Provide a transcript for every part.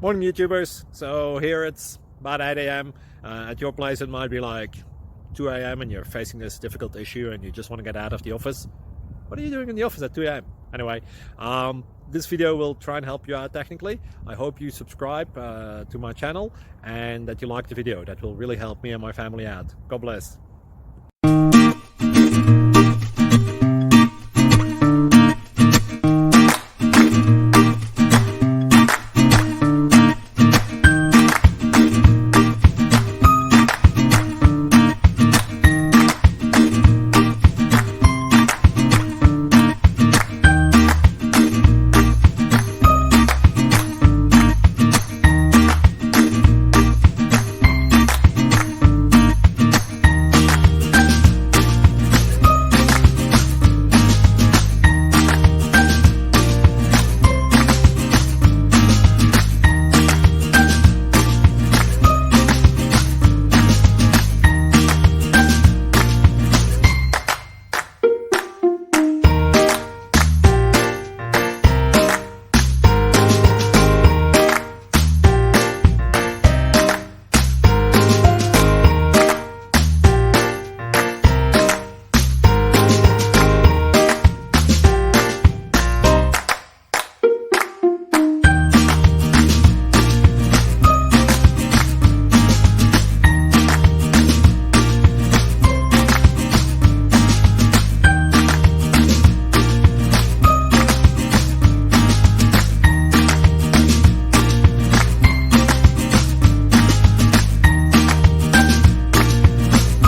Morning YouTubers. So here it's about 8 a.m. At your place it might be like 2 a.m. and you're facing this difficult issue and you just want to get out of the office. What are you doing in the office at 2 a.m.? Anyway, this video will try and help you out technically. I hope you subscribe to my channel and that you like the video. That will really help me and my family out. God bless.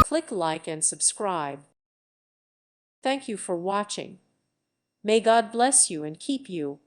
Click like and subscribe. Thank you for watching. May God bless you and keep you.